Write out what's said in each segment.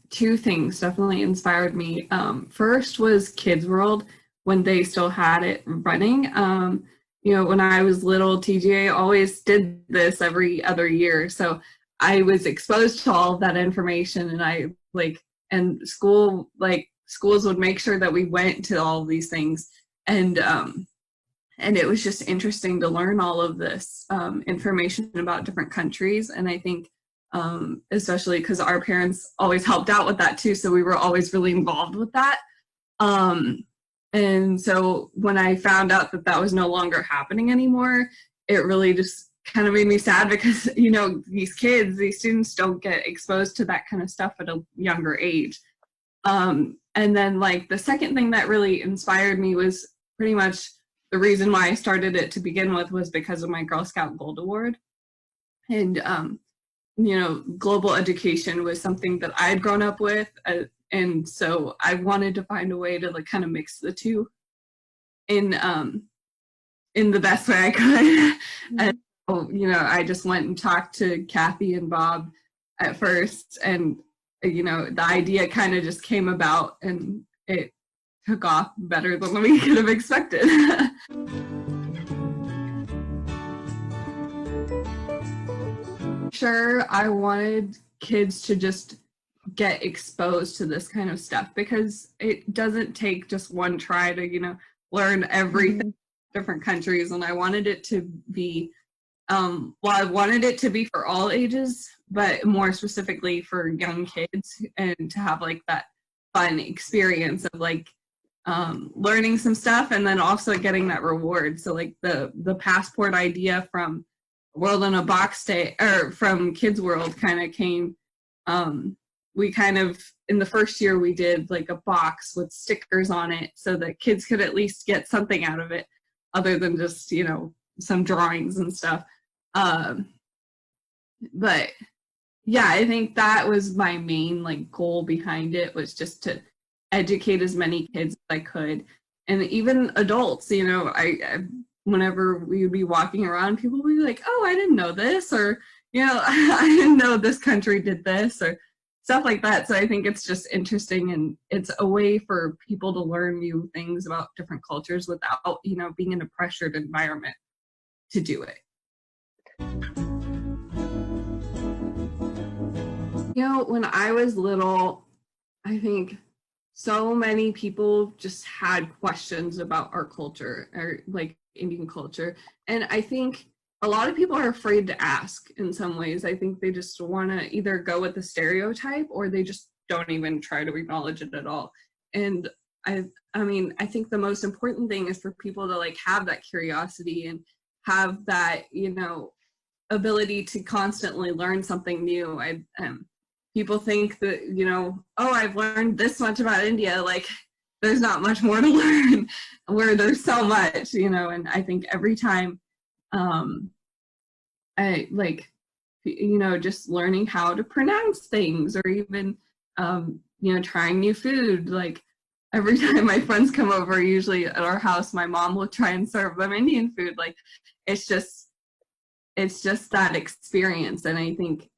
Two things definitely inspired me. First was Kids World when they still had it running. When I was little, TGA always did this every other year. So I was exposed to all of that information, and schools would make sure that we went to all of these things. And it was just interesting to learn all of this information about different countries. And I think especially because our parents always helped out with that too, so we were always really involved with that. And so when I found out that that was no longer happening anymore, it really just kind of made me sad because, these students don't get exposed to that kind of stuff at a younger age. And then the second thing that really inspired me was pretty much the reason why I started it to begin with was because of my Girl Scout Gold Award. And global education was something that I had grown up with, and so I wanted to find a way to kind of mix the two in the best way I could. And so, I just went and talked to Kathy and Bob at first, and the idea kind of just came about, and it took off better than we could have expected. Sure, I wanted kids to just get exposed to this kind of stuff because it doesn't take just one try to, learn everything different countries. And I wanted it to be, I wanted it to be for all ages, but more specifically for young kids, and to have that fun experience of learning some stuff and then also getting that reward. So the passport idea from World in a Box Day, or from Kids World, kind of came. We kind of, in the first year, we did a box with stickers on it so that kids could at least get something out of it other than just, some drawings and stuff. But yeah, I think that was my main goal behind it, was just to educate as many kids as I could. And even adults, whenever we would be walking around, people would be like, oh, I didn't know this, or, I didn't know this country did this, or stuff like that. So I think it's just interesting, and it's a way for people to learn new things about different cultures without, being in a pressured environment to do it. When I was little, I think so many people just had questions about our culture, or Indian culture. And I think a lot of people are afraid to ask in some ways. I think they just want to either go with the stereotype, or they just don't even try to acknowledge it at all. And I think the most important thing is for people to have that curiosity and have that, ability to constantly learn something new. People think that, oh, I've learned this much about India. There's not much more to learn, where there's so much, and I think every time, just learning how to pronounce things, or even, trying new food. Every time my friends come over, usually at our house, my mom will try and serve them Indian food. It's just that experience. And I think,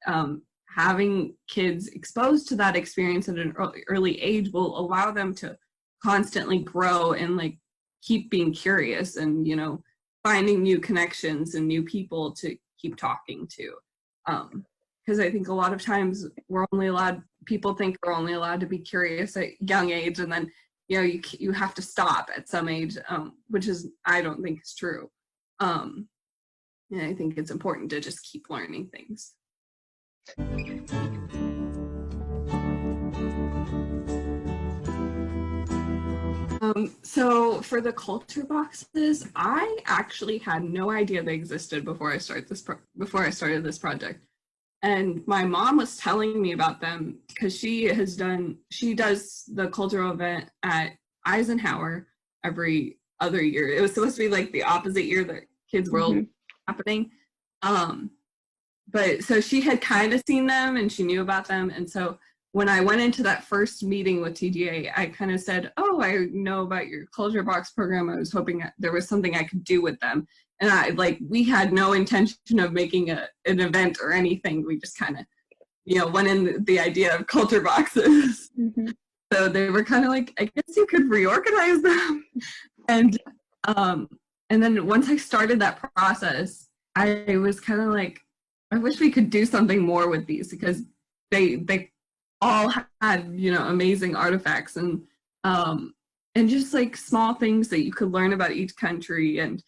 having kids exposed to that experience at an early age will allow them to constantly grow and keep being curious, and finding new connections and new people to keep talking to, because I think a lot of times people think we're only allowed to be curious at young age, and then you have to stop at some age, which I don't think is true. And I think it's important to just keep learning things. So for the culture boxes, I actually had no idea they existed before I started this project. And my mom was telling me about them because she does the cultural event at Eisenhower every other year. It was supposed to be the opposite year that Kids World happening. But so she had kind of seen them and she knew about them. And so when I went into that first meeting with TGA, I kind of said, oh, I know about your Culture Box program. I was hoping there was something I could do with them. And we had no intention of making an event or anything. We just kind of, went in the idea of Culture Boxes. Mm-hmm. So they were kind of like, I guess you could reorganize them. And then once I started that process, I was kind of like, I wish we could do something more with these, because they all had, amazing artifacts and just like small things that you could learn about each country. And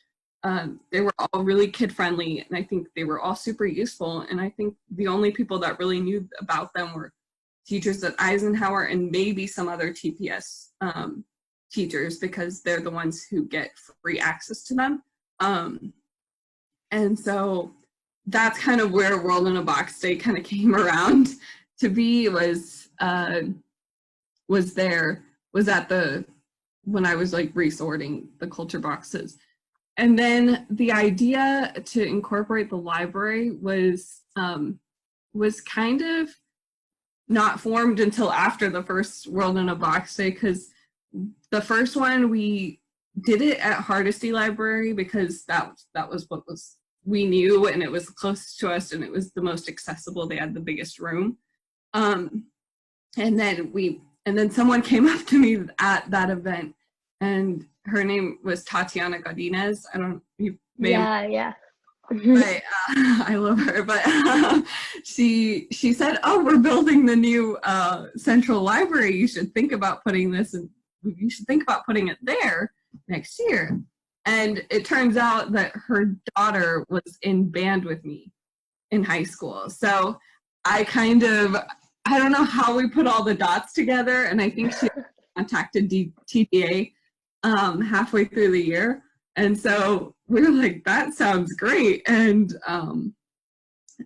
they were all really kid friendly, and I think they were all super useful. And I think the only people that really knew about them were teachers at Eisenhower and maybe some other TPS teachers, because they're the ones who get free access to them. And so that's kind of where World in a Box Day kind of came around to be, was at when I was like resorting the culture boxes. And then the idea to incorporate the library was kind of not formed until after the first World in a Box Day, because the first one we did it at Hardesty Library because that was what we knew, and it was closest to us, and it was the most accessible. They had the biggest room. And then someone came up to me at that event, and her name was Tatiana Godinez. I don't, you may yeah. But I love her. But she said, "Oh, we're building the new central library. You should think about putting this, and you should think about putting it there next year." And it turns out that her daughter was in band with me in high school. So I don't know how we put all the dots together, and I think she contacted TTA halfway through the year. And so we were like, that sounds great. And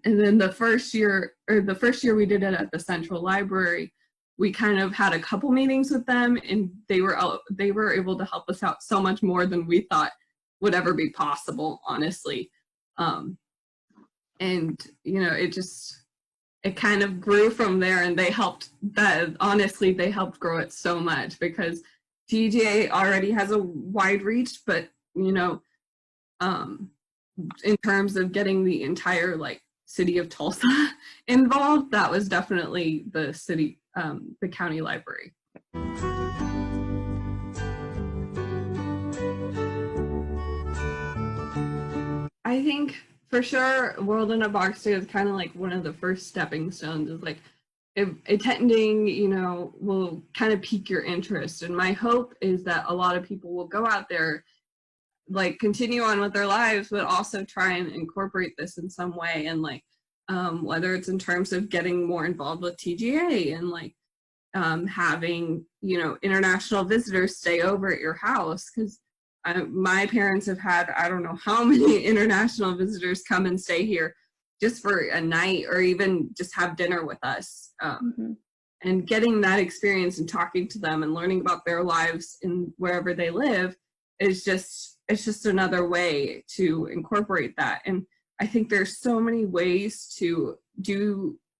then the first year we did it at the Central Library, we kind of had a couple meetings with them, and they were able to help us out so much more than we thought would ever be possible, honestly. And it kind of grew from there, and they helped grow it so much, because TGA already has a wide reach, but in terms of getting the entire city of Tulsa involved, that was definitely the county library. I think for sure World in a Box Day is kind of like one of the first stepping stones, is if attending, will kind of pique your interest. And my hope is that a lot of people will go out there, continue on with their lives, but also try and incorporate this in some way. And whether it's in terms of getting more involved with TGA and having, international visitors stay over at your house. Because my parents have had, I don't know how many international visitors come and stay here just for a night, or even just have dinner with us. And getting that experience and talking to them and learning about their lives in wherever they live is just another way to incorporate that. And I think there's so many ways to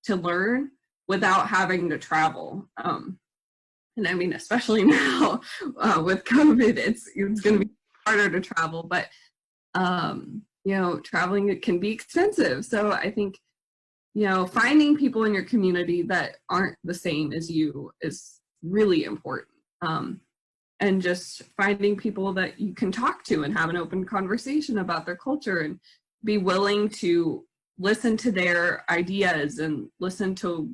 learn without having to travel. And I mean, especially now with COVID, it's going to be harder to travel, but traveling, it can be expensive. So I think, finding people in your community that aren't the same as you is really important. And just finding people that you can talk to and have an open conversation about their culture, and be willing to listen to their ideas and listen to,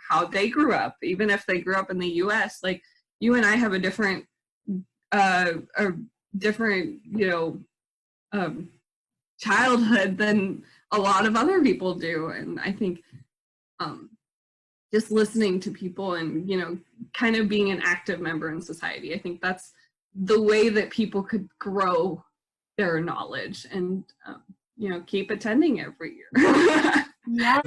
how they grew up, even if they grew up in the US. Like, you and I have a different, childhood than a lot of other people do. And I think just listening to people and, kind of being an active member in society, I think that's the way that people could grow their knowledge and, keep attending every year. Yeah.